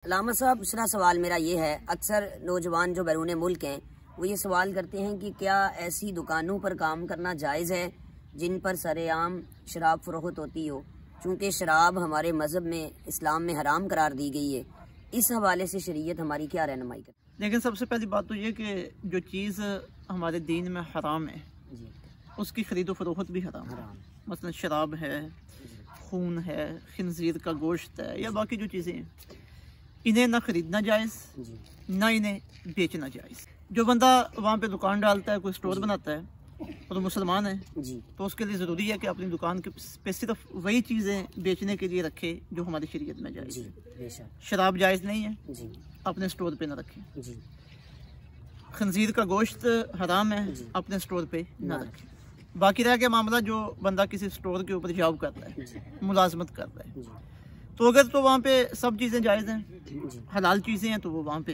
अलामा साहब, दूसरा सवाल मेरा ये है, अक्सर नौजवान जो बैरून मुल्क हैं वो ये सवाल करते हैं कि क्या ऐसी दुकानों पर काम करना जायज़ है जिन पर सरेआम शराब फरोख्त होती हो, चूँकि शराब हमारे मज़हब में, इस्लाम में हराम करार दी गई है। इस हवाले से शरीयत हमारी क्या रहनुमाई करती है? लेकिन सबसे पहली बात तो ये कि जो चीज़ हमारे दीन में हराम है उसकी खरीदो फरोख्त भी हराम है। मसलन शराब है, खून है, खिंजीर का गोश्त है या बाकी जो चीज़ें हैं, इन्हें ना खरीदना जायज़, ना इन्हें बेचना जायज़। जो बंदा वहाँ पे दुकान डालता है, कोई स्टोर बनाता है और तो मुसलमान है तो उसके लिए ज़रूरी है कि अपनी दुकान पे सिर्फ वही चीज़ें बेचने के लिए रखे जो हमारी शरीयत में जायज़ है। शराब जायज़ नहीं है, अपने स्टोर पे ना रखें। खंजीर का गोश्त हराम है, अपने स्टोर पे ना रखें। बाकी रह गया मामला जो बंदा किसी स्टोर के ऊपर जॉब कर रहा है, मुलाजमत कर रहा है, तो अगर तो वहाँ पे सब चीज़ें जायज़ हैं, हलाल चीज़ें हैं, तो वो वहाँ पे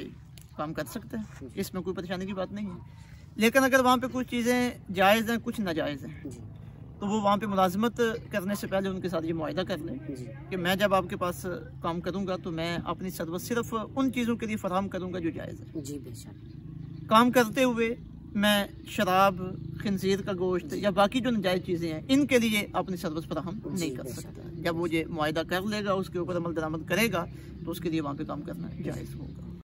काम कर सकता है, इसमें कोई परेशानी की बात नहीं है। लेकिन अगर वहाँ पे कुछ चीज़ें जायज़ हैं, कुछ नाजायज़ हैं, तो वो वहाँ पे मुलाजमत करने से पहले उनके साथ ये मुआहिदा कर लें कि मैं जब आपके पास काम करूँगा तो मैं अपनी सर्विस सिर्फ उन चीज़ों के लिए फराहम करूँगा जो जायज़ है। जी बेशक। काम करते हुए मैं शराब, खिंजीर का गोश्त या बाकी जो नाजायज़ चीज़ें हैं इनके लिए अपनी सर्विस फराहम नहीं कर सकता। जब वो ये मुआहिदा कर लेगा, उसके ऊपर अमल दरामद करेगा, तो उसके लिए वहाँ पे काम करना जायज़ होगा।